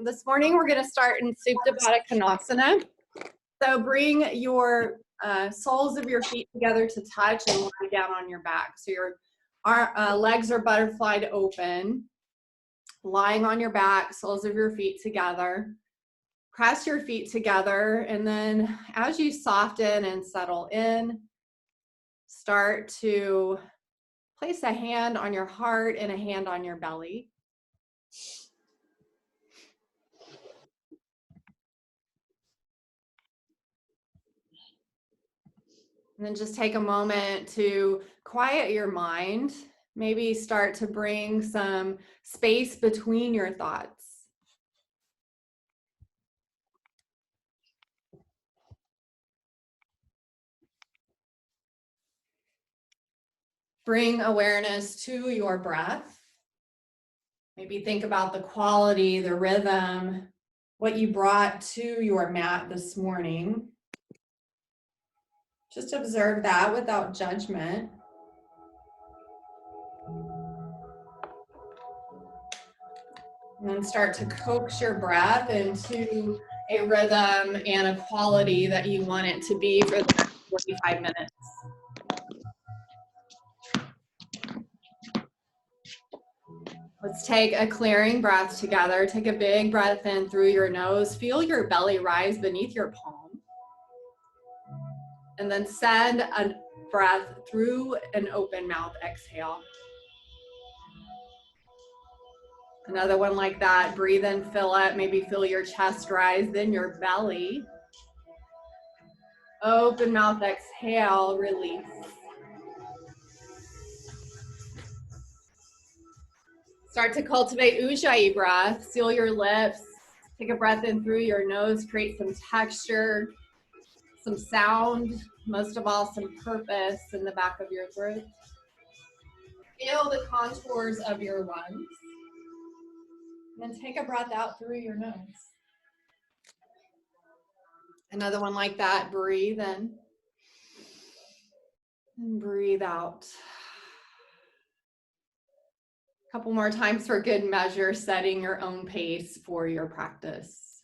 This morning we're going to start in Supta Baddha Katasana. So bring your soles of your feet together to touch and lie down on your back. So your legs are butterflied open, lying on your back, soles of your feet together. Press your feet together, and then as you soften and settle in, start to place a hand on your heart and a hand on your belly. And then just take a moment to quiet your mind. Maybe start to bring some space between your thoughts. Bring awareness to your breath. Maybe think about the quality, the rhythm, what you brought to your mat this morning. Just observe that without judgment. And then start to coax your breath into a rhythm and a quality that you want it to be for the next 45 minutes. Let's take a clearing breath together. Take a big breath in through your nose. Feel your belly rise beneath your palm. And then send a breath through an open mouth exhale. Another one like that. Breathe in, fill it. Maybe feel your chest rise, then your belly. Open mouth exhale, release. Start to cultivate Ujjayi breath. Seal your lips. Take a breath in through your nose. Create some texture, some sound, most of all, some purpose in the back of your throat. Feel the contours of your lungs. And then take a breath out through your nose. Another one like that. Breathe in. And breathe out. A couple more times for good measure, setting your own pace for your practice.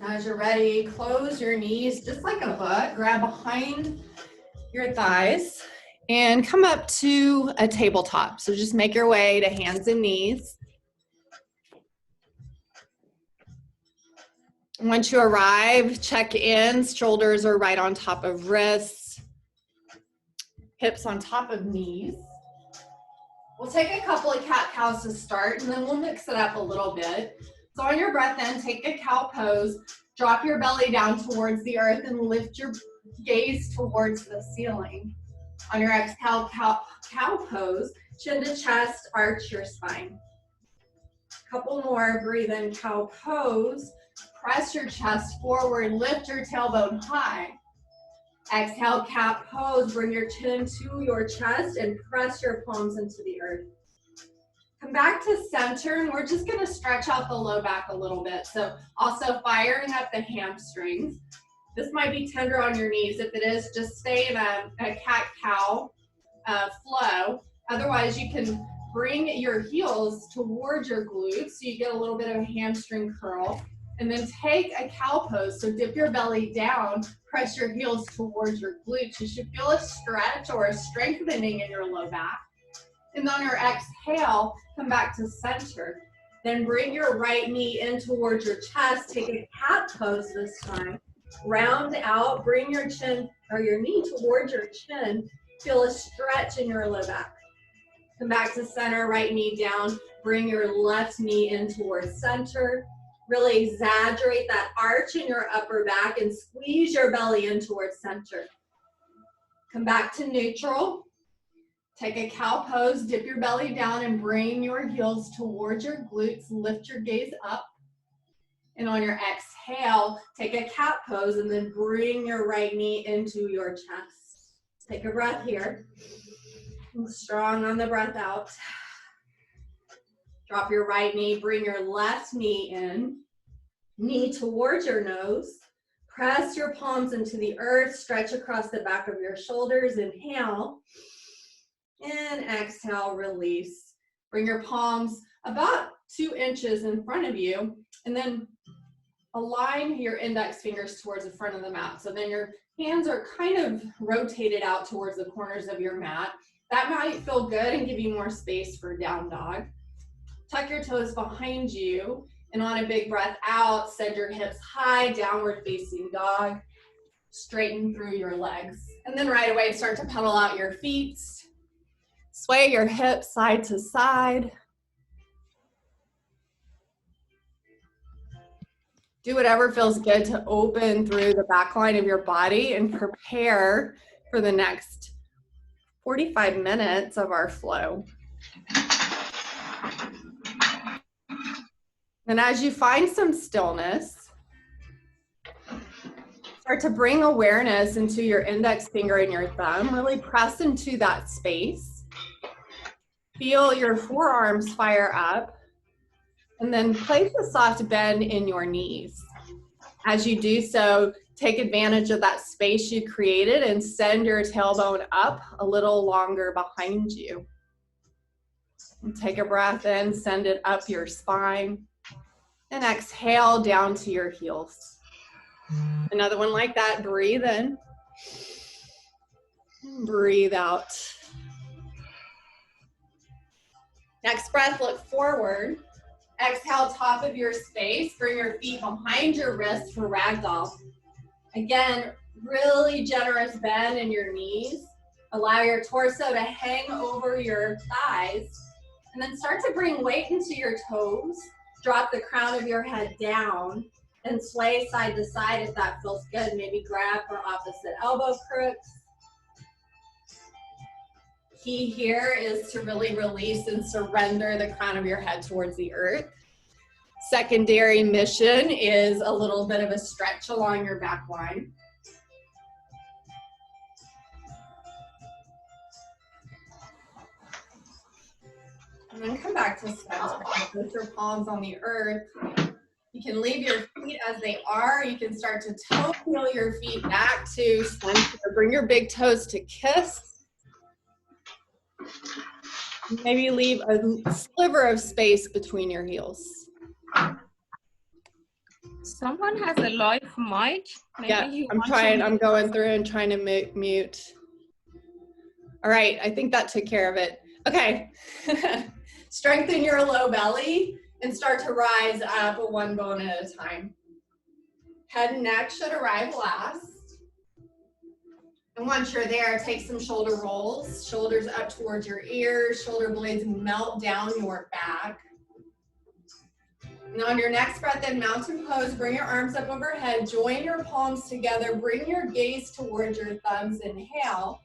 As you're ready, close your knees just like a book. Grab behind your thighs and come up to a tabletop. So just make your way to hands and knees. Once you arrive, check in. Shoulders are right on top of wrists. Hips on top of knees. We'll take a couple of cat-cows to start, and then we'll mix it up a little bit. So on your breath in, take a cow pose. Drop your belly down towards the earth and lift your gaze towards the ceiling. On your exhale, cow pose, chin to chest, arch your spine. Couple more, breathe in, cow pose. Press your chest forward, lift your tailbone high. Exhale, cat pose, bring your chin to your chest and press your palms into the earth. Come back to center, and we're just gonna stretch out the low back a little bit. So also firing up the hamstrings. This might be tender on your knees. If it is, just stay in a cat-cow flow. Otherwise, you can bring your heels towards your glutes so you get a little bit of a hamstring curl. And then take a cow pose. So dip your belly down, press your heels towards your glutes. You should feel a stretch or a strengthening in your low back. And on your exhale, come back to center. Then bring your right knee in towards your chest. Take a cat pose this time. Round out, bring your chin or your knee towards your chin. Feel a stretch in your low back. Come back to center, right knee down. Bring your left knee in towards center. Really exaggerate that arch in your upper back and squeeze your belly in towards center. Come back to neutral. Take a cow pose, dip your belly down and bring your heels towards your glutes. Lift your gaze up. And on your exhale, take a cat pose and then bring your right knee into your chest. Take a breath here. Strong on the breath out. Drop your right knee, bring your left knee in. Knee towards your nose. Press your palms into the earth. Stretch across the back of your shoulders. Inhale. And exhale, release. Bring your palms about 2 inches in front of you, and then align your index fingers towards the front of the mat. So then your hands are kind of rotated out towards the corners of your mat. That might feel good and give you more space for down dog. Tuck your toes behind you, and on a big breath out, send your hips high, downward facing dog. Straighten through your legs. And then right away, start to pedal out your feet. Sway your hips side to side. Do whatever feels good to open through the back line of your body and prepare for the next 45 minutes of our flow. And as you find some stillness, start to bring awareness into your index finger and your thumb. Really press into that space. Feel your forearms fire up. And then place a soft bend in your knees. As you do so, take advantage of that space you created and send your tailbone up a little longer behind you. And take a breath in, send it up your spine, and exhale down to your heels. Another one like that, breathe in, breathe out. Next breath, look forward. Exhale, top of your space. Bring your feet behind your wrists for ragdoll. Again, really generous bend in your knees. Allow your torso to hang over your thighs. And then start to bring weight into your toes. Drop the crown of your head down and sway side to side if that feels good. Maybe grab for opposite elbow crooks. Key here is to really release and surrender the crown of your head towards the earth. Secondary mission is a little bit of a stretch along your back line. And then come back to center. Put your palms on the earth. You can leave your feet as they are. You can start to toe heel your feet back to center. Bring your big toes to kiss. Maybe leave a sliver of space between your heels. Someone has a live mic. Maybe yeah, I'm going through and trying to mute. All right, I think that took care of it. Okay, strengthen your low belly and start to rise up one bone at a time. Head and neck should arrive last. And once you're there, take some shoulder rolls, shoulders up towards your ears, shoulder blades melt down your back. And on your next breath in, mountain pose, bring your arms up overhead, join your palms together, bring your gaze towards your thumbs, inhale.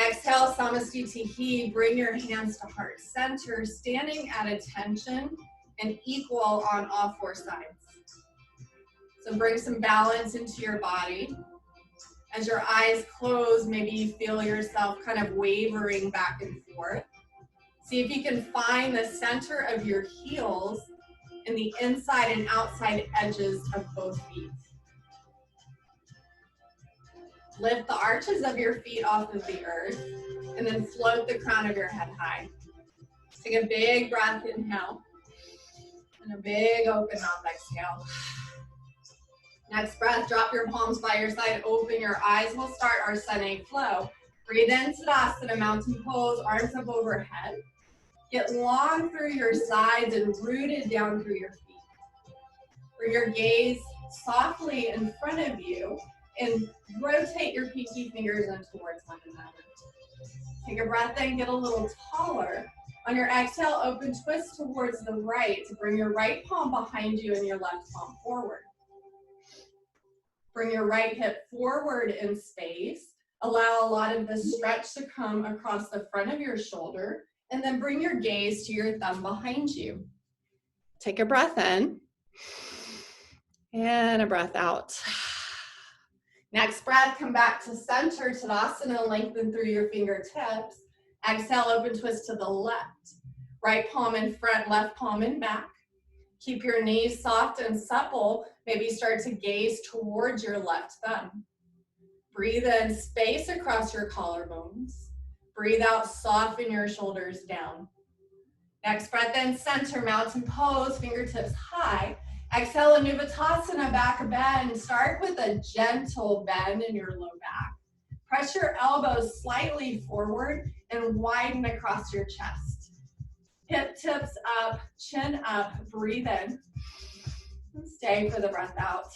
Exhale, Samastitihi, bring your hands to heart center, standing at attention and equal on all four sides. So bring some balance into your body. As your eyes close, maybe you feel yourself kind of wavering back and forth. See if you can find the center of your heels in the inside and outside edges of both feet. Lift the arches of your feet off of the earth and then float the crown of your head high. Take a big breath, inhale, and a big open mouth exhale. Next breath, drop your palms by your side, open your eyes. We'll start our Sunny flow. Breathe in, Tadasana, mountain pose, arms up overhead. Get long through your sides and rooted down through your feet. Bring your gaze softly in front of you and rotate your pinky fingers in towards one another. Take a breath in, get a little taller. On your exhale, open twist towards the right to bring your right palm behind you and your left palm forward. Bring your right hip forward in space. Allow a lot of the stretch to come across the front of your shoulder, and then bring your gaze to your thumb behind you. Take a breath in, and a breath out. Next breath, come back to center, Tadasana, lengthen through your fingertips. Exhale, open twist to the left. Right palm in front, left palm in back. Keep your knees soft and supple. Maybe start to gaze towards your left thumb. Breathe in space across your collarbones. Breathe out, soften your shoulders down. Next breath in, center, mountain pose, fingertips high. Exhale, Vinyasa, back bend. Start with a gentle bend in your low back. Press your elbows slightly forward and widen across your chest. Hip tips up, chin up, breathe in. And stay for the breath out.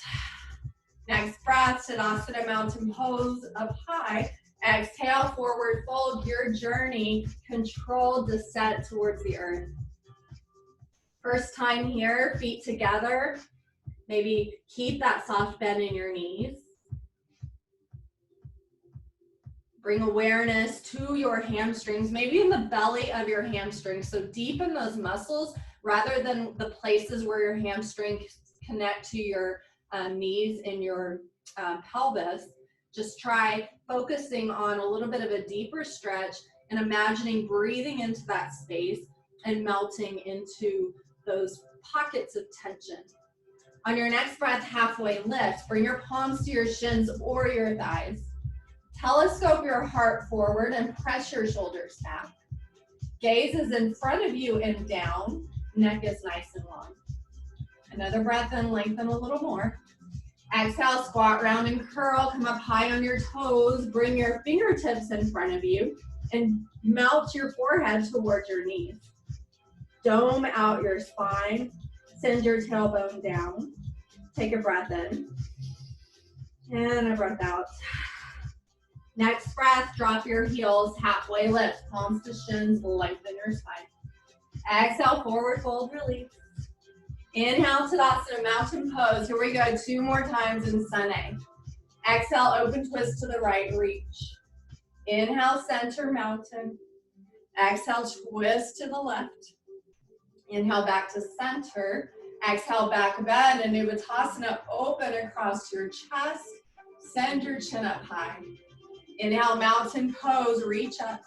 Next breath, Tadasana, mountain pose up high. Exhale, forward fold, your journey, controlled descent towards the earth. First time here, feet together. Maybe keep that soft bend in your knees. Bring awareness to your hamstrings, maybe in the belly of your hamstrings. So deepen those muscles rather than the places where your hamstrings connect to your knees and your pelvis. Just try focusing on a little bit of a deeper stretch and imagining breathing into that space and melting into those pockets of tension. On your next breath, halfway lift. Bring your palms to your shins or your thighs. Telescope your heart forward and press your shoulders back. Gaze is in front of you and down. Neck is nice and long. Another breath in, lengthen a little more. Exhale, squat, round and curl. Come up high on your toes. Bring your fingertips in front of you and melt your forehead towards your knees. Dome out your spine. Send your tailbone down. Take a breath in. And a breath out. Next breath, drop your heels, halfway lift. Palms to shins, lengthen your spine. Exhale, forward fold, release. Inhale, Tadasana, mountain pose. Here we go, 2 more times in Sun A. Exhale, open twist to the right, reach. Inhale, center, mountain. Exhale, twist to the left. Inhale, back to center. Exhale, back bend, and Vinyasa, open across your chest. Send your chin up high. Inhale, mountain pose, reach up.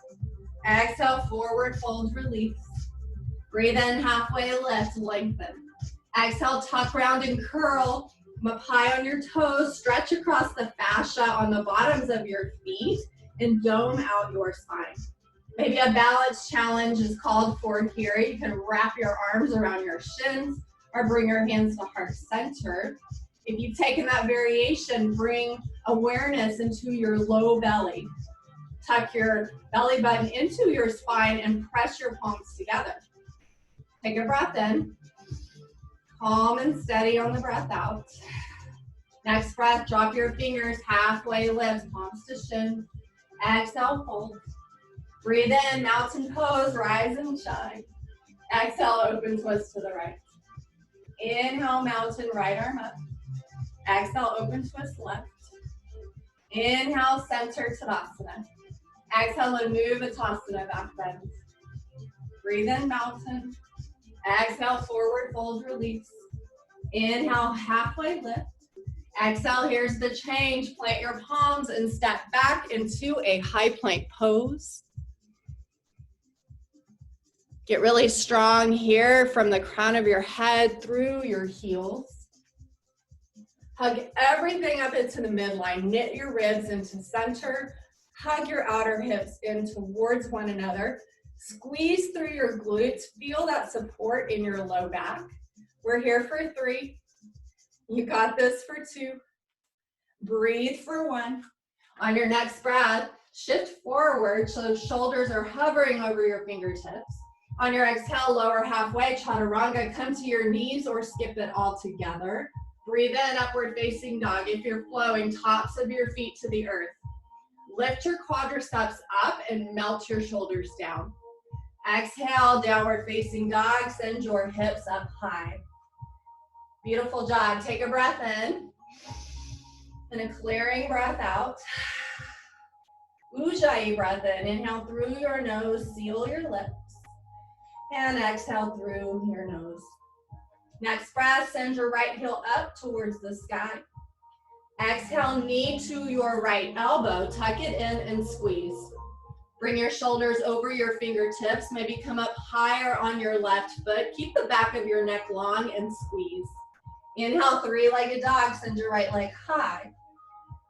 Exhale, forward fold, release. Breathe in, halfway lift, lengthen. Exhale, tuck round and curl. Come up high on your toes. Stretch across the fascia on the bottoms of your feet and dome out your spine. Maybe a balance challenge is called for here. You can wrap your arms around your shins or bring your hands to heart center. If you've taken that variation, bring awareness into your low belly. Tuck your belly button into your spine and press your palms together. Take a breath in. Calm and steady on the breath out. Next breath, drop your fingers, halfway lift, palms to shins. Exhale, fold. Breathe in, mountain pose, rise and shine. Exhale, open twist to the right. Inhale, mountain, right arm up. Exhale, open twist left. Inhale, center, Tadasana. Exhale, Vinyasa, back bend. Breathe in, mountain. Exhale, forward fold, release. Inhale, halfway lift. Exhale, here's the change. Plant your palms and step back into a high plank pose. Get really strong here from the crown of your head through your heels. Hug everything up into the midline. Knit your ribs into center. Hug your outer hips in towards one another. Squeeze through your glutes. Feel that support in your low back. We're here for 3. You got this for 2. Breathe for 1. On your next breath, shift forward so shoulders are hovering over your fingertips. On your exhale, lower halfway, chaturanga. Come to your knees or skip it all together. Breathe in, upward facing dog. If you're flowing, tops of your feet to the earth. Lift your quadriceps up and melt your shoulders down. Exhale, downward facing dog. Send your hips up high. Beautiful job. Take a breath in and a clearing breath out. Ujjayi breath in. Inhale through your nose, seal your lips. And exhale through your nose. Next breath, send your right heel up towards the sky. Exhale, knee to your right elbow. Tuck it in and squeeze. Bring your shoulders over your fingertips. Maybe come up higher on your left foot. Keep the back of your neck long and squeeze. Inhale, 3-legged dog. Send your right leg high.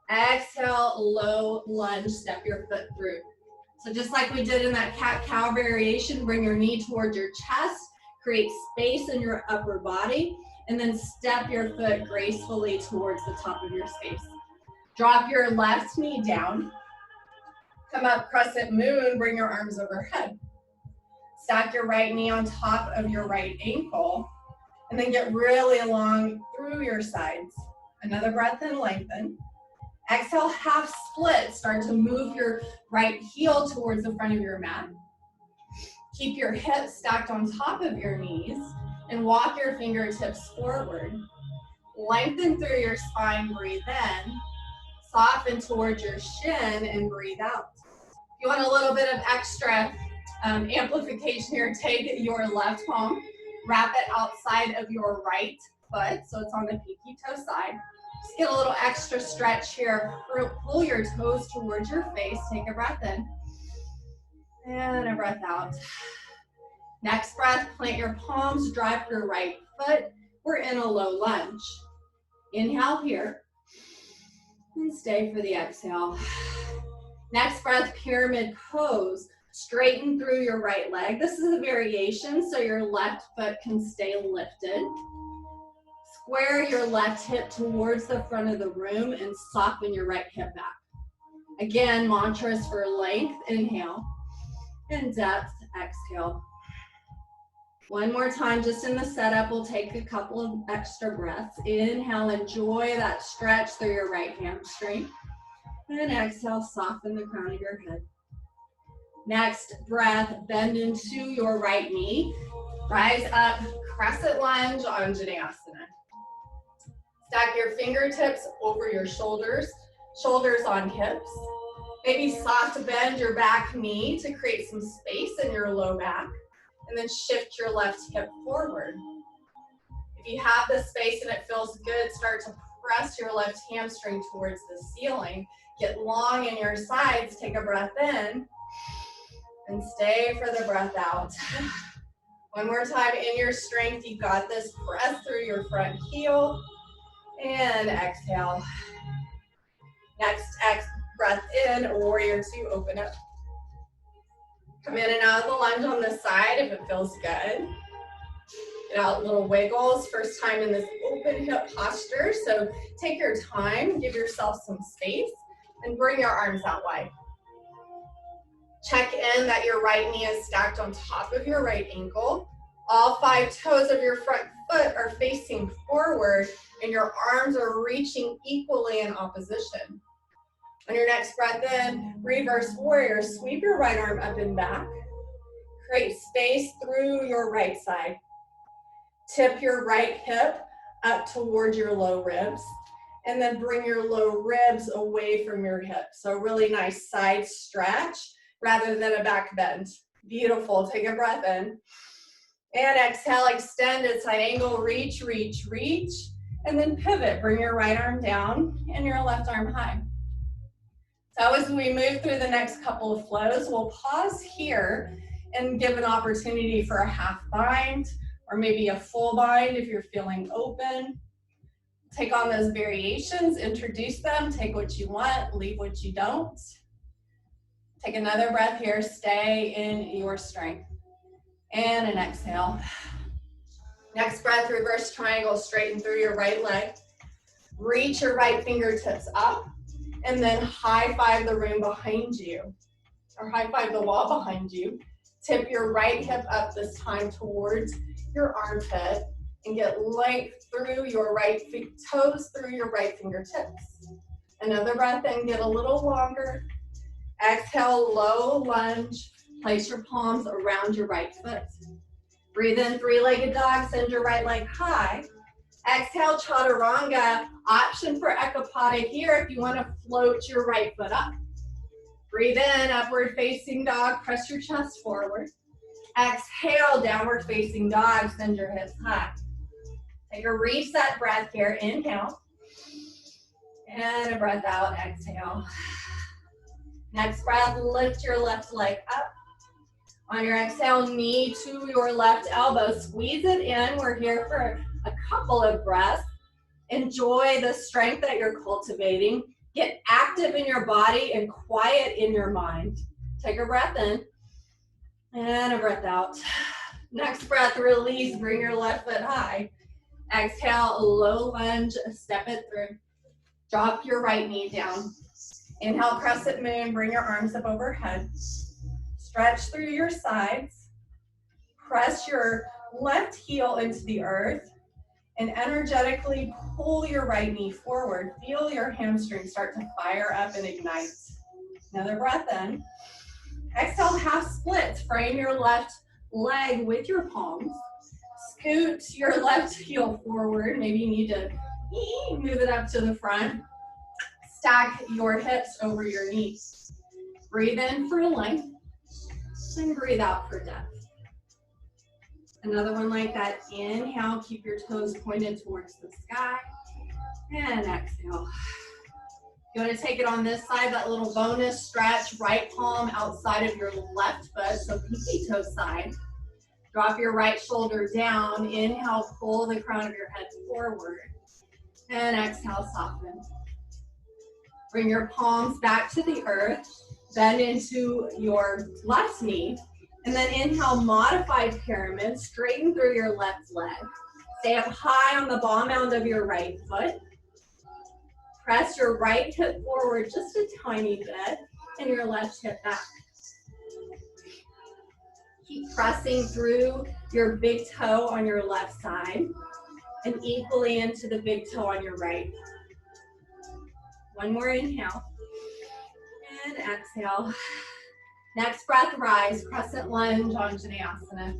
Exhale, low lunge. Step your foot through. So just like we did in that cat-cow variation, bring your knee towards your chest, create space in your upper body, and then step your foot gracefully towards the top of your space. Drop your left knee down. Come up Crescent Moon, bring your arms overhead. Stack your right knee on top of your right ankle, and then get really long through your sides. Another breath in, lengthen. Exhale, half split. Start to move your right heel towards the front of your mat. Keep your hips stacked on top of your knees and walk your fingertips forward. Lengthen through your spine, breathe in. Soften towards your shin and breathe out. If you want a little bit of extra amplification here, take your left palm, wrap it outside of your right foot, so it's on the pinky toe side. Just get a little extra stretch here. Pull your toes towards your face. Take a breath in and a breath out. Next breath, plant your palms, drop your right foot. We're in a low lunge. Inhale here and stay for the exhale. Next breath, pyramid pose. Straighten through your right leg. This is a variation, so your left foot can stay lifted. Square your left hip towards the front of the room and soften your right hip back. Again, mantras for length, inhale, and depth, exhale. One more time, just in the setup, we'll take a couple of extra breaths. Inhale, enjoy that stretch through your right hamstring. And exhale, soften the crown of your head. Next breath, bend into your right knee. Rise up, crescent lunge on Vinyasa. Stack your fingertips over your shoulders, shoulders on hips. Maybe soft bend your back knee to create some space in your low back. And then shift your left hip forward. If you have the space and it feels good, start to press your left hamstring towards the ceiling. Get long in your sides, take a breath in, and stay for the breath out. One more time, in your strength, you got this. Press through your front heel, and exhale. Next, breath in, warrior two, open up. Come in and out of the lunge on the side if it feels good. Get out little wiggles, first time in this open hip posture, so take your time, give yourself some space, and bring your arms out wide. Check in that your right knee is stacked on top of your right ankle. All 5 toes of your front foot are facing forward, and your arms are reaching equally in opposition. On your next breath in, reverse warrior, sweep your right arm up and back. Create space through your right side. Tip your right hip up towards your low ribs, and then bring your low ribs away from your hips. So really nice side stretch rather than a back bend. Beautiful, take a breath in. And exhale, extend at side angle, reach, reach, reach, and then pivot. Bring your right arm down and your left arm high. So as we move through the next couple of flows, we'll pause here and give an opportunity for a half bind or maybe a full bind if you're feeling open. Take on those variations, introduce them, take what you want, leave what you don't. Take another breath here, stay in your strength. And an exhale. Next breath, reverse triangle, straighten through your right leg. Reach your right fingertips up. And then high five the room behind you, or high five the wall behind you. Tip your right hip up this time towards your armpit and get length through your right toes, through your right fingertips. Another breath in, get a little longer. Exhale, low lunge. Place your palms around your right foot. Breathe in, three-legged dog, send your right leg high. Exhale, chaturanga, option for ekapada here if you want to float your right foot up. Breathe in, upward facing dog, press your chest forward. Exhale, downward facing dog, send your hips high. Take a reset breath here, inhale. And a breath out, exhale. Next breath, lift your left leg up. On your exhale, knee to your left elbow, squeeze it in. We're here for a couple of breaths. Enjoy the strength that you're cultivating. Get active in your body and quiet in your mind. Take a breath in and a breath out. Next breath, release, bring your left foot high. Exhale, low lunge, step it through. Drop your right knee down. Inhale, crescent moon, bring your arms up overhead. Stretch through your sides. Press your left heel into the earth and energetically pull your right knee forward. Feel your hamstrings start to fire up and ignite. Another breath in. Exhale, half splits. Frame your left leg with your palms. Scoot your left heel forward. Maybe you need to move it up to the front. Stack your hips over your knees. Breathe in for length and breathe out for depth. Another one like that. Inhale, keep your toes pointed towards the sky. And exhale. You want to take it on this side, that little bonus stretch, right palm outside of your left foot, so pinky toe side. Drop your right shoulder down. Inhale, pull the crown of your head forward. And exhale, soften. Bring your palms back to the earth. Bend into your left knee. And then inhale, modified pyramid. Straighten through your left leg. Stay up high on the ball mound of your right foot. Press your right hip forward just a tiny bit and your left hip back. Keep pressing through your big toe on your left side and equally into the big toe on your right. One more inhale and exhale. Next breath, rise, crescent lunge on Vinyasa.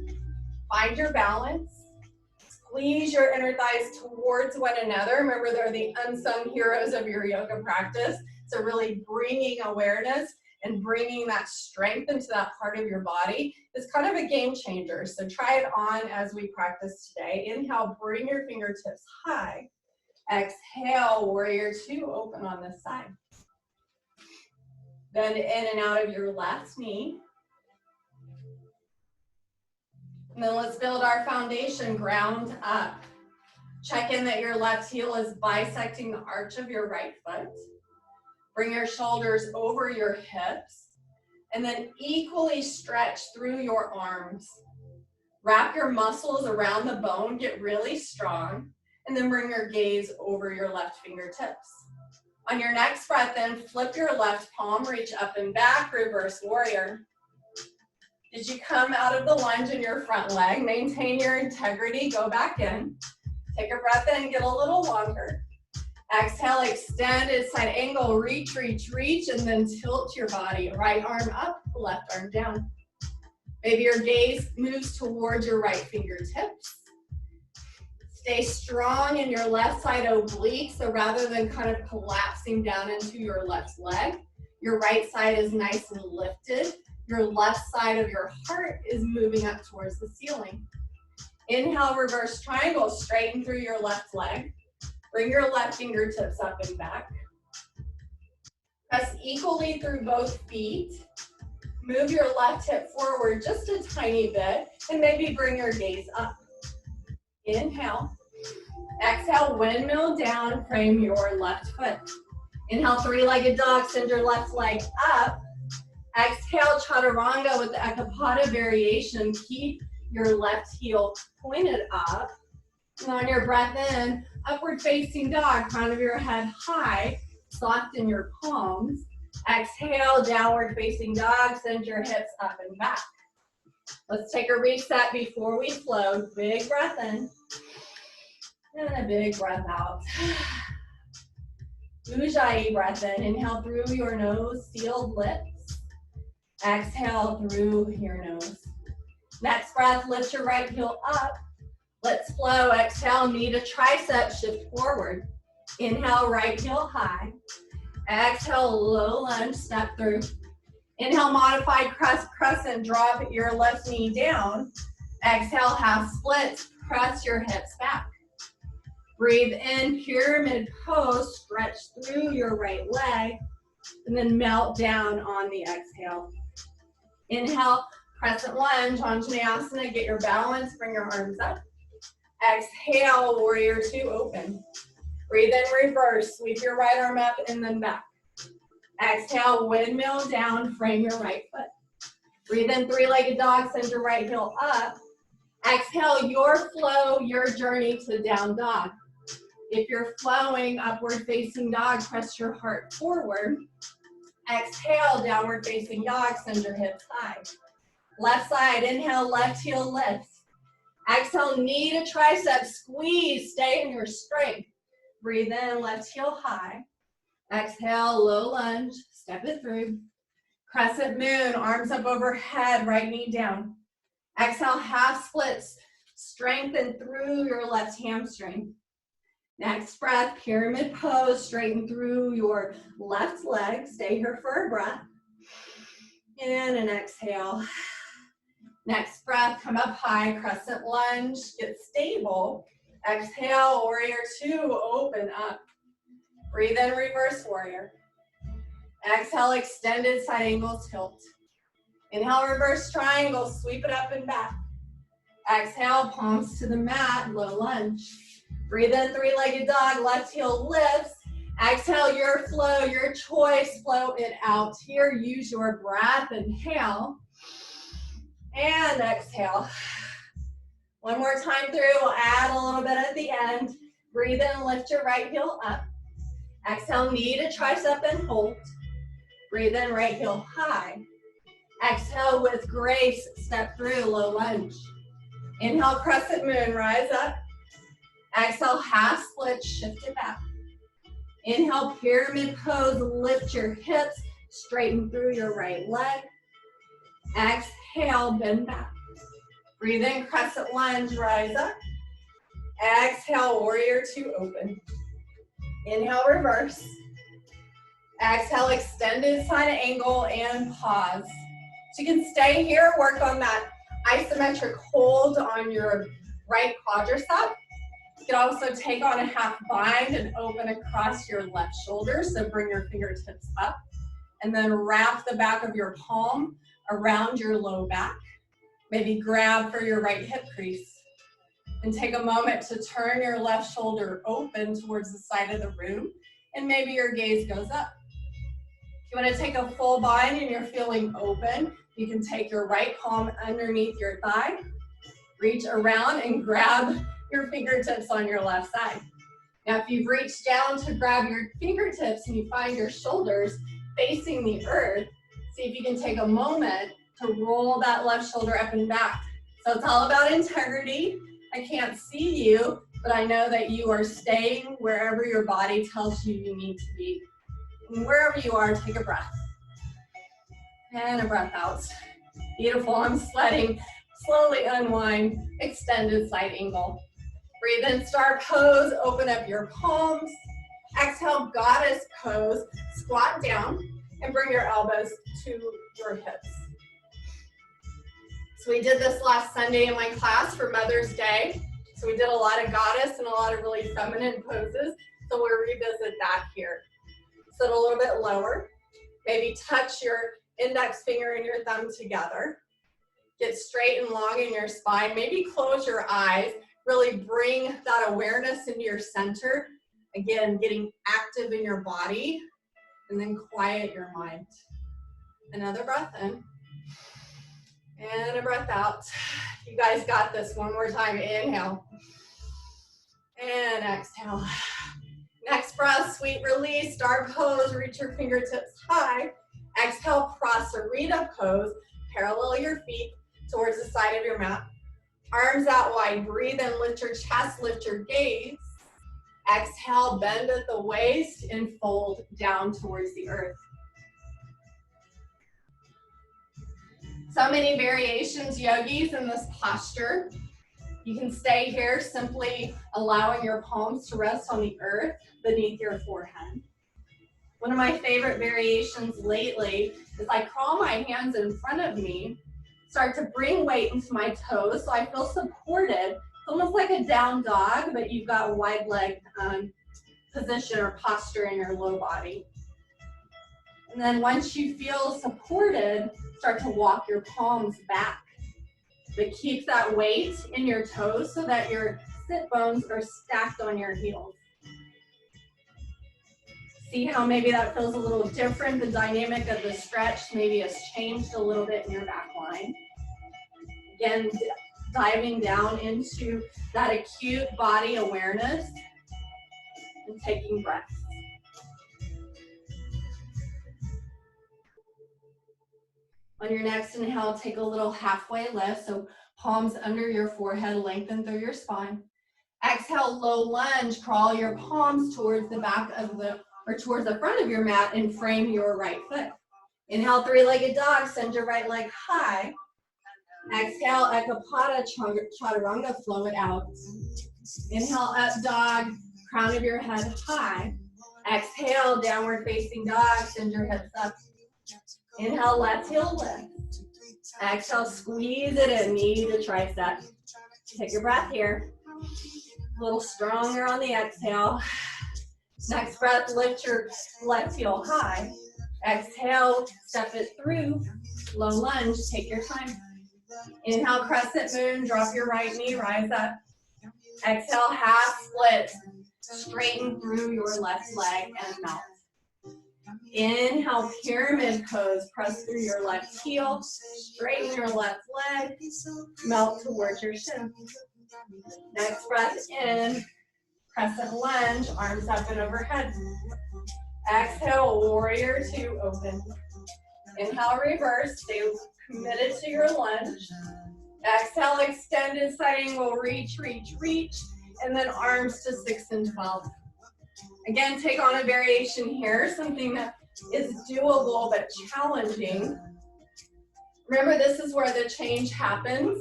Find your balance. Squeeze your inner thighs towards one another. Remember, they're the unsung heroes of your yoga practice. So really bringing awareness and bringing that strength into that part of your body is kind of a game changer. So try it on as we practice today. Inhale, bring your fingertips high. Exhale, warrior two, open on this side. Bend in and out of your left knee. And then let's build our foundation, ground up. Check in that your left heel is bisecting the arch of your right foot. Bring your shoulders over your hips. And then equally stretch through your arms. Wrap your muscles around the bone, get really strong. And then bring your gaze over your left fingertips. On your next breath, then flip your left palm, reach up and back, reverse warrior. Did you come out of the lunge in your front leg? Maintain your integrity, go back in. Take a breath in, get a little longer. Exhale, extended side angle, reach, reach, reach, and then tilt your body. Right arm up, left arm down. Maybe your gaze moves towards your right fingertips. Stay strong in your left side oblique, so rather than kind of collapsing down into your left leg, your right side is nice and lifted. Your left side of your heart is moving up towards the ceiling. Inhale, reverse triangle, straighten through your left leg. Bring your left fingertips up and back. Press equally through both feet. Move your left hip forward just a tiny bit, and maybe bring your gaze up. Inhale. Exhale, windmill down, frame your left foot. Inhale, three-legged dog, send your left leg up. Exhale, chaturanga with the ekapada variation. Keep your left heel pointed up. And on your breath in, upward facing dog, crown of your head high, soften your palms. Exhale, downward facing dog, send your hips up and back. Let's take a reset before we flow. Big breath in. And a big breath out. Ujjayi breath in. Inhale through your nose, sealed lips. Exhale through your nose. Next breath, lift your right heel up. Let's flow. Exhale, knee to tricep, shift forward. Inhale, right heel high. Exhale, low lunge, step through. Inhale, modified crescent, drop your left knee down. Exhale, half splits, press your hips back. Breathe in, pyramid pose, stretch through your right leg, and then melt down on the exhale. Inhale, crescent lunge on Vinyasa, get your balance, bring your arms up. Exhale, warrior two, open. Breathe in, reverse, sweep your right arm up and then back. Exhale, windmill down, frame your right foot. Breathe in, three-legged dog, send your right heel up. Exhale, your flow, your journey to down dog. If you're flowing, upward facing dog, press your heart forward. Exhale, downward facing dog, send your hips high. Left side, inhale, left heel lifts. Exhale, knee to tricep, squeeze, stay in your strength. Breathe in, left heel high. Exhale, low lunge, step it through. Crescent moon, arms up overhead, right knee down. Exhale, half splits, strengthen through your left hamstring. Next breath, pyramid pose, straighten through your left leg. Stay here for a breath. In and exhale. Next breath, come up high, crescent lunge, get stable. Exhale, warrior two, open up. Breathe in, reverse warrior. Exhale, extended side angle tilt. Inhale, reverse triangle, sweep it up and back. Exhale, palms to the mat, low lunge. Breathe in, three-legged dog, left heel lifts. Exhale, your flow, your choice, flow it out here. Use your breath, inhale. And exhale. One more time through, we'll add a little bit at the end. Breathe in, lift your right heel up. Exhale, knee to tricep and hold. Breathe in, right heel high. Exhale with grace, step through, low lunge. Inhale, crescent moon, rise up. Exhale, half split, shift it back. Inhale, pyramid pose, lift your hips, straighten through your right leg. Exhale, bend back. Breathe in, crescent lunge, rise up. Exhale, warrior two, open. Inhale, reverse. Exhale, extended side angle and pause. So you can stay here, work on that isometric hold on your right quadricep. You can also take on a half bind and open across your left shoulder. So bring your fingertips up and then wrap the back of your palm around your low back. Maybe grab for your right hip crease. And take a moment to turn your left shoulder open towards the side of the room. And maybe your gaze goes up. If you want to take a full bind and you're feeling open, you can take your right palm underneath your thigh, reach around and grab your fingertips on your left side. Now, if you've reached down to grab your fingertips and you find your shoulders facing the earth, see if you can take a moment to roll that left shoulder up and back. So it's all about integrity. I can't see you, but I know that you are staying wherever your body tells you you need to be. And wherever you are, take a breath. And a breath out. Beautiful, I'm sweating. Slowly unwind, extended side angle. Breathe in, star pose, open up your palms. Exhale, goddess pose, squat down and bring your elbows to your hips. So we did this last Sunday in my class for Mother's Day. So we did a lot of goddess and a lot of really feminine poses. So we'll revisit that here. Sit a little bit lower. Maybe touch your index finger and your thumb together. Get straight and long in your spine. Maybe close your eyes. Really bring that awareness into your center. Again, getting active in your body. And then quiet your mind. Another breath in. And a breath out. You guys got this. One more time. Inhale. And exhale. Next breath, sweet release, star pose, reach your fingertips high. Exhale, Prasarita pose. Parallel your feet towards the side of your mat. Arms out wide. Breathe in, lift your chest, lift your gaze. Exhale, bend at the waist and fold down towards the earth. So many variations, yogis, in this posture. You can stay here simply allowing your palms to rest on the earth beneath your forehead. One of my favorite variations lately is I crawl my hands in front of me, start to bring weight into my toes so I feel supported. It's almost like a down dog, but you've got a wide leg position or posture in your low body. And then once you feel supported, start to walk your palms back. But keep that weight in your toes so that your sit bones are stacked on your heels. See how maybe that feels a little different. The dynamic of the stretch maybe has changed a little bit in your back line. Again, diving down into that acute body awareness and taking breaths. On your next inhale, take a little halfway lift. So palms under your forehead, lengthen through your spine. Exhale, low lunge, crawl your palms towards the back of towards the front of your mat and frame your right foot. Inhale, three-legged dog, send your right leg high. Exhale, Ekapada Chaturanga, flow it out. Inhale, up dog, crown of your head high. Exhale, downward facing dog, send your hips up. Inhale, left heel lift. Exhale, squeeze it in, knee to tricep. Take your breath here. A little stronger on the exhale. Next breath, lift your left heel high. Exhale, step it through. Low lunge, take your time. Inhale, crescent moon, drop your right knee, rise up. Exhale, half split. Straighten through your left leg and melt. Inhale, pyramid pose, press through your left heel, straighten your left leg, melt towards your shin. Next breath in, crescent lunge, arms up and overhead. Exhale, warrior two, open. Inhale, reverse, stay committed to your lunge. Exhale, extended side angle, reach, reach, reach, and then arms to 6 and 12. Again, take on a variation here, something that is doable but challenging. Remember, this is where the change happens.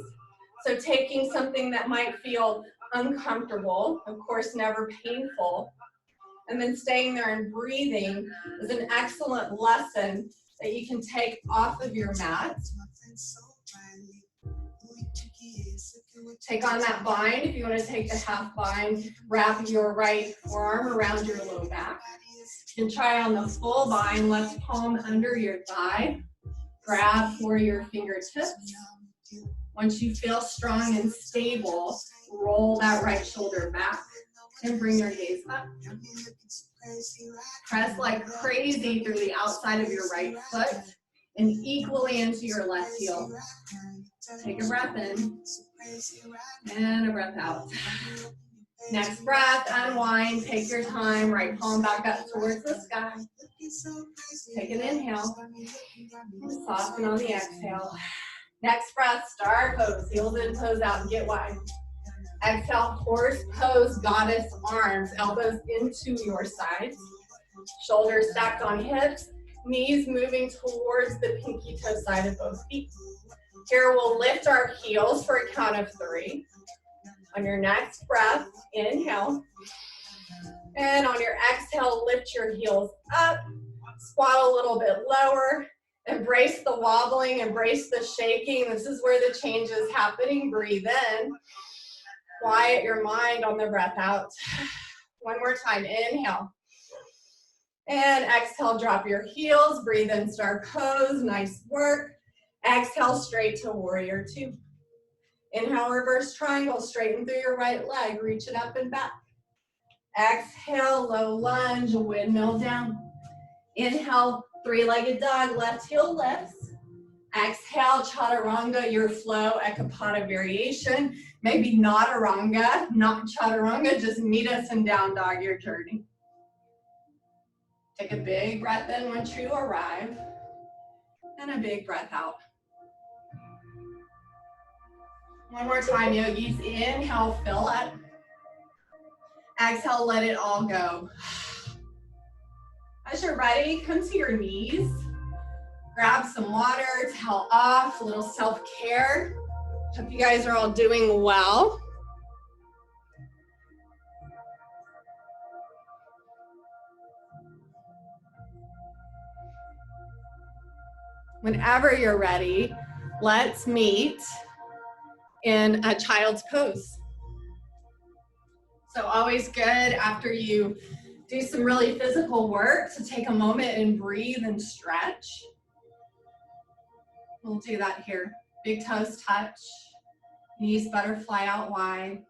So taking something that might feel uncomfortable, of course, never painful, and then staying there and breathing is an excellent lesson that you can take off of your mat. Take on that bind. If you want to take the half bind, wrap your right forearm around your low back. And try on the full bind, left palm under your thigh. Grab for your fingertips. Once you feel strong and stable, roll that right shoulder back and bring your gaze up. Press like crazy through the outside of your right foot and equally into your left heel. Take a breath in and a breath out. Next breath, unwind, take your time, right palm back up towards the sky. Take an inhale, and soften on the exhale. Next breath, star pose, heels in, toes out, and get wide. Exhale, horse pose, goddess arms, elbows into your sides. Shoulders stacked on hips, knees moving towards the pinky toe side of both feet. Here we'll lift our heels for a count of 3. On your next breath, inhale. And on your exhale, lift your heels up. Squat a little bit lower. Embrace the wobbling, embrace the shaking. This is where the change is happening. Breathe in. Quiet your mind on the breath out. One more time, inhale. And exhale, drop your heels. Breathe in, star pose. Nice work. Exhale, straight to warrior two. Inhale, reverse triangle, straighten through your right leg, reach it up and back. Exhale, low lunge, windmill down. Inhale, three-legged dog, left heel lifts. Exhale, chaturanga, your flow, ekapada variation. Maybe not aranga, not chaturanga, just meet us in down dog, your journey. Take a big breath in once you arrive, and a big breath out. One more time, yogis. Inhale, fill up. Exhale, let it all go. As you're ready, come to your knees. Grab some water, towel off, a little self-care. Hope you guys are all doing well. Whenever you're ready, let's meet in a child's pose. So always good after you do some really physical work to take a moment and breathe and stretch. We'll do that here. Big toes touch, knees butterfly out wide.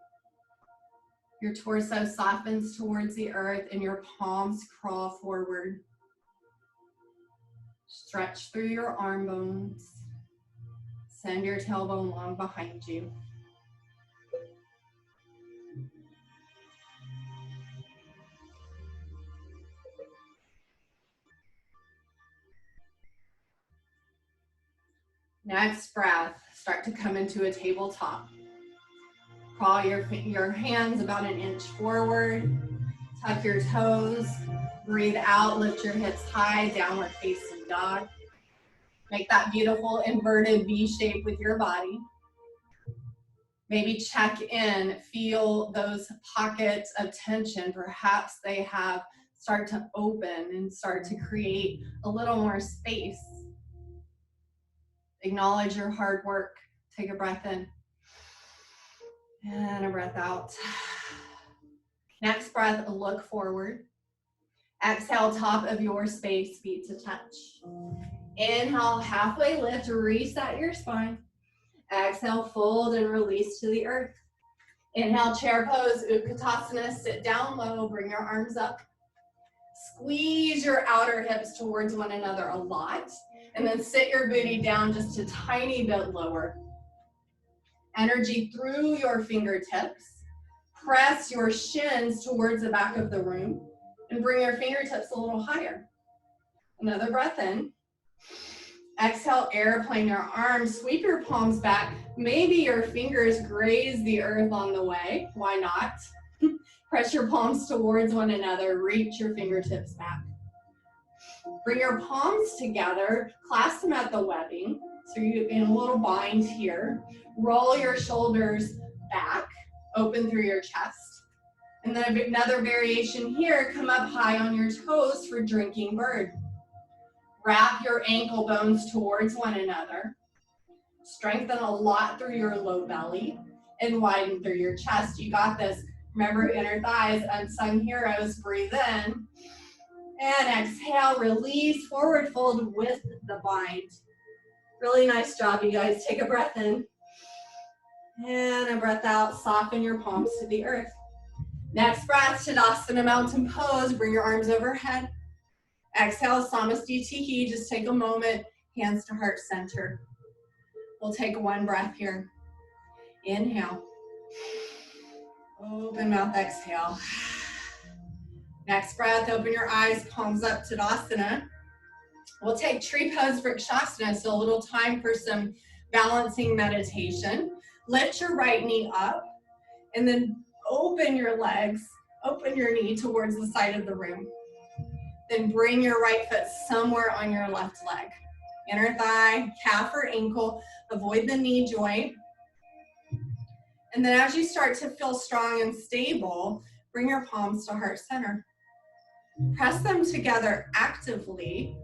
Your torso softens towards the earth and your palms crawl forward. Stretch through your arm bones. Send your tailbone long behind you. Next breath, start to come into a tabletop. Crawl your hands about an inch forward. Tuck your toes. Breathe out, lift your hips high, downward facing dog. Make that beautiful inverted V shape with your body. Maybe check in, feel those pockets of tension. Perhaps they have start to open and start to create a little more space. Acknowledge your hard work. Take a breath in and a breath out. Next breath, look forward. Exhale, top of your space, feet to touch. Inhale, halfway lift, reset your spine. Exhale, fold and release to the earth. Inhale, chair pose, Katasana, sit down low, bring your arms up. Squeeze your outer hips towards one another a lot, and then sit your booty down just a tiny bit lower. Energy through your fingertips. Press your shins towards the back of the room and bring your fingertips a little higher. Another breath in. Exhale, airplane your arms, sweep your palms back. Maybe your fingers graze the earth on the way. Why not? Press your palms towards one another, reach your fingertips back. Bring your palms together, clasp them at the webbing. So you're in a little bind here. Roll your shoulders back, open through your chest. And then another variation here, come up high on your toes for drinking bird. Wrap your ankle bones towards one another. Strengthen a lot through your low belly and widen through your chest. You got this. Remember, inner thighs, unsung heroes. Breathe in. And exhale, release, forward fold with the bind. Really nice job, you guys. Take a breath in. And a breath out. Soften your palms to the earth. Next breath, Tadasana, mountain pose. Bring your arms overhead. Exhale, Samastiti Tiki. Just take a moment, hands to heart center. We'll take one breath here. Inhale. Open mouth, exhale. Next breath, open your eyes, palms up, Tadasana. We'll take tree pose, Vrikshasana, so a little time for some balancing meditation. Lift your right knee up, and then open your legs, open your knee towards the side of the room. Then bring your right foot somewhere on your left leg. Inner thigh, calf or ankle, avoid the knee joint. And then as you start to feel strong and stable, bring your palms to heart center. Press them together actively,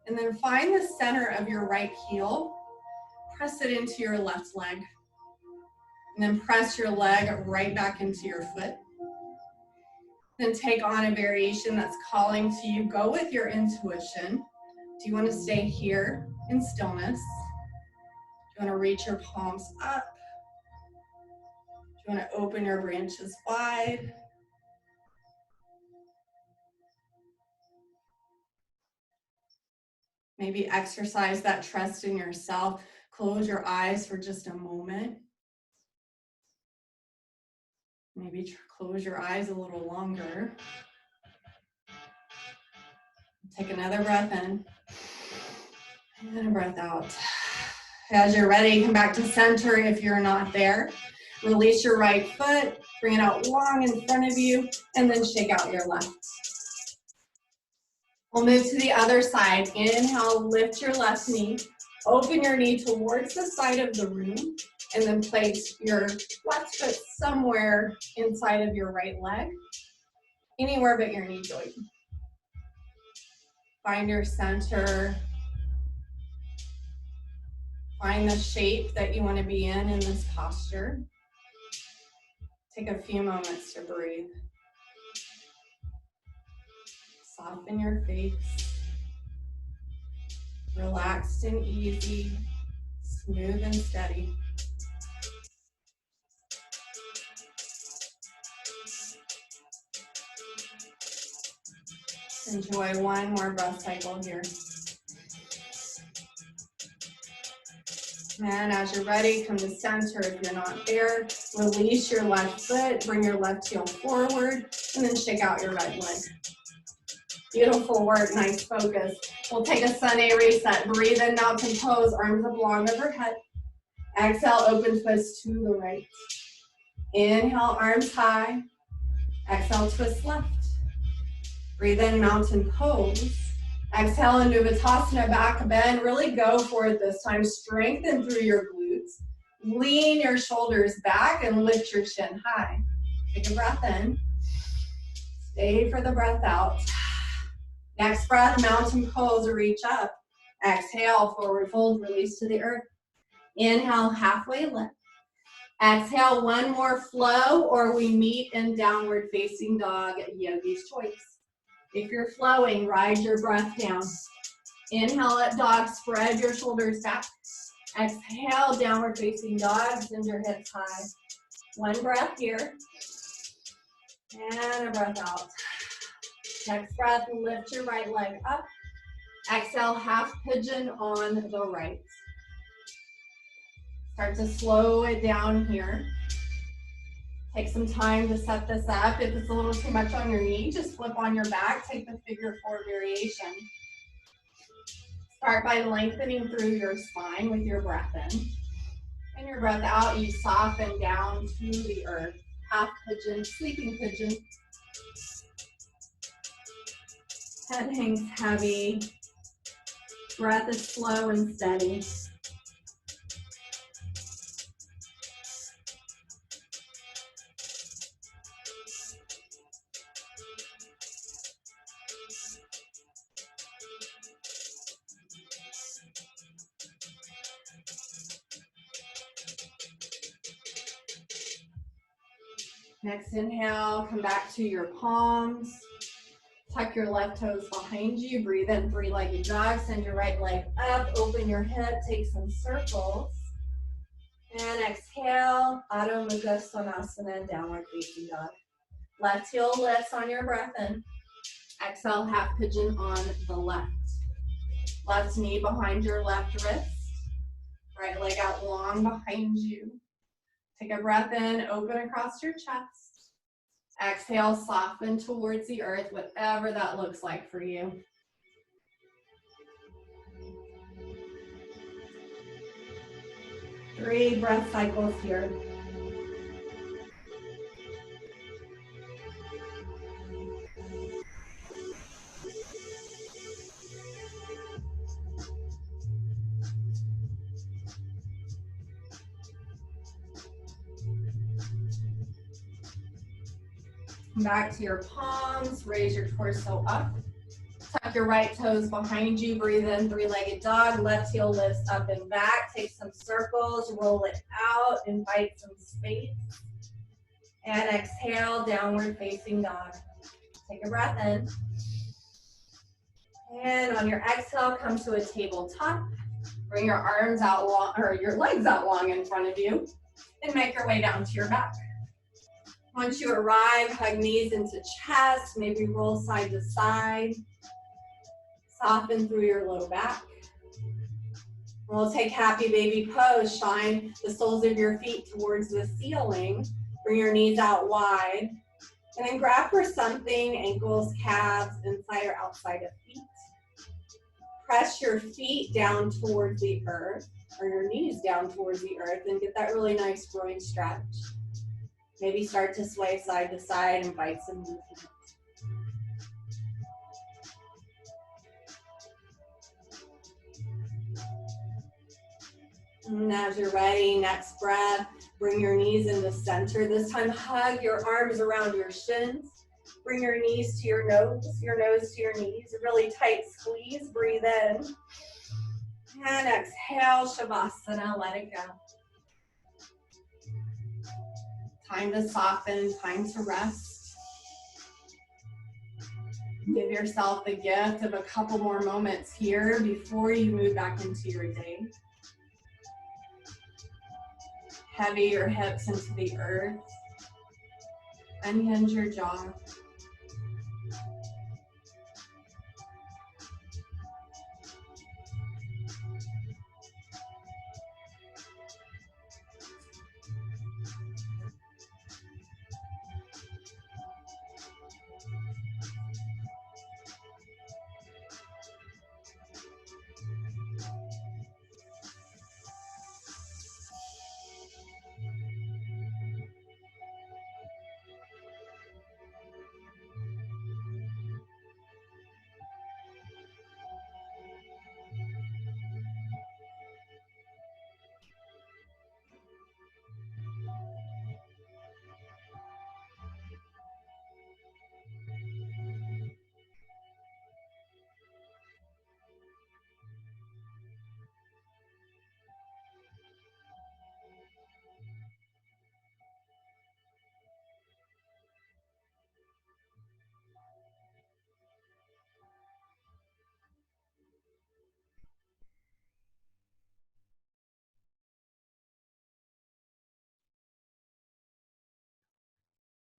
and then find the center of your right heel. Press it into your left leg. And then press your leg right back into your foot. Then take on a variation that's calling to you. Go with your intuition. Do you want to stay here in stillness? Do you want to reach your palms up? Do you want to open your branches wide? Maybe exercise that trust in yourself. Close your eyes for just a moment. Maybe close your eyes a little longer. Take another breath in and a breath out. As you're ready, come back to center if you're not there. Release your right foot, bring it out long in front of you, and then shake out your left. We'll move to the other side. Inhale, lift your left knee. Open your knee towards the side of the room, and then place your left foot somewhere inside of your right leg, anywhere but your knee joint. Find your center. Find the shape that you want to be in this posture. Take a few moments to breathe. Soften your face. Relaxed and easy, smooth and steady. Enjoy one more breath cycle here. And as you're ready, come to center. If you're not there, release your left foot, bring your left heel forward, and then shake out your right leg. Beautiful work, nice focus. We'll take a Sunday reset. Breathe in, mountain pose, arms up long overhead. Exhale, open twist to the right. Inhale, arms high. Exhale, twist left. Breathe in, mountain pose. Exhale into Katasana, back bend. Really go for it this time. Strengthen through your glutes. Lean your shoulders back and lift your chin high. Take a breath in. Stay for the breath out. Next breath, mountain pose, reach up. Exhale, forward fold, release to the earth. Inhale, halfway lift. Exhale, one more flow, or we meet in downward facing dog, yogi's choice. If you're flowing, ride your breath down. Inhale at dog, spread your shoulders back. Exhale, downward facing dog, send your hips high. One breath here. And a breath out. Next breath, lift your right leg up. Exhale, half pigeon on the right. Start to slow it down here. Take some time to set this up. If it's a little too much on your knee, just flip on your back. Take the figure four variation. Start by lengthening through your spine with your breath in. And your breath out, you soften down to the earth. Half pigeon, sleeping pigeon. Head hangs heavy. Breath is slow and steady. Next inhale, come back to your palms. Tuck your left toes behind you. Breathe in, three-legged dog. Send your right leg up. Open your hip. Take some circles. And exhale, Adho Mukha Svanasana, downward facing dog. Left heel lifts on your breath in. Exhale, half pigeon on the left. Left knee behind your left wrist. Right leg out long behind you. Take a breath in, open across your chest. Exhale, soften towards the earth, whatever that looks like for you. Three breath cycles here. Come back to your palms, raise your torso up. Tuck your right toes behind you, breathe in, three-legged dog. Left heel lifts up and back. Take some circles, roll it out, invite some space. And exhale, downward facing dog. Take a breath in. And on your exhale, come to a tabletop. Bring your arms out long, or your legs out long in front of you, and make your way down to your back. Once you arrive, hug knees into chest, maybe roll side to side. Soften through your low back. We'll take happy baby pose. Shine the soles of your feet towards the ceiling. Bring your knees out wide. And then grab for something, ankles, calves, inside or outside of feet. Press your feet down towards the earth, or your knees down towards the earth, and get that really nice groin stretch. Maybe start to sway side to side, invite some movement. And as you're ready, next breath, bring your knees in the center. This time, hug your arms around your shins. Bring your knees to your nose to your knees. A really tight squeeze, breathe in. And exhale, Shavasana, let it go. Time to soften, time to rest. Give yourself the gift of a couple more moments here before you move back into your day. Heavy your hips into the earth. Unhinge your jaw.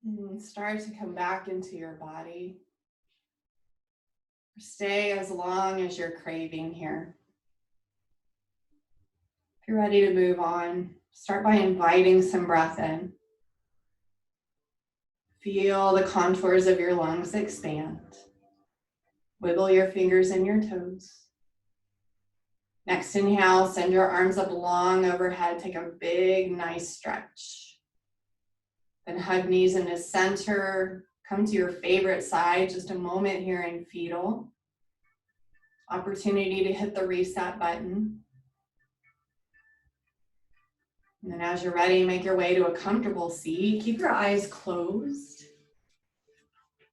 And start to come back into your body. Stay as long as you're craving here. If you're ready to move on, start by inviting some breath in. Feel the contours of your lungs expand. Wiggle your fingers and your toes. Next inhale, send your arms up long overhead. Take a big, nice stretch. Then hug knees into center. Come to your favorite side. Just a moment here in fetal. Opportunity to hit the reset button. And then as you're ready, make your way to a comfortable seat. Keep your eyes closed.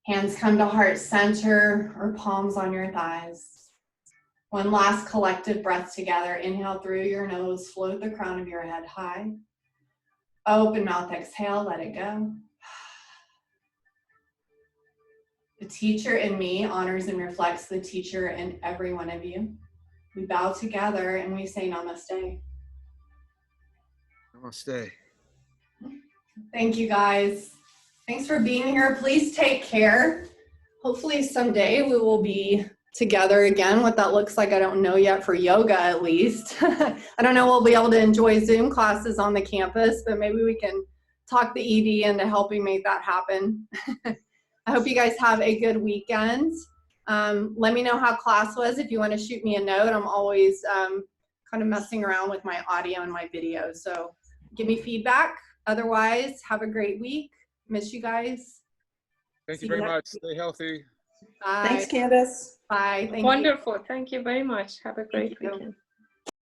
Hands come to heart center or palms on your thighs. One last collective breath together. Inhale through your nose, float the crown of your head high. Open mouth, exhale, let it go. The teacher in me honors and reflects the teacher in every one of you. We bow together and we say namaste. Namaste. Thank you guys. Thanks for being here. Please take care. Hopefully someday we will be together again. What that looks like, I don't know yet, for yoga at least. I don't know we'll be able to enjoy Zoom classes on the campus, but maybe we can talk the ED into helping make that happen. I hope you guys have a good weekend. Let me know how class was. If you want to shoot me a note, I'm always kind of messing around with my audio and my video. So give me feedback. Otherwise, have a great week. Miss you guys. Thank you very much. Stay healthy. Bye. Thanks, Candace. Bye. Thank you. Wonderful. Thank you very much. Have a great you. weekend.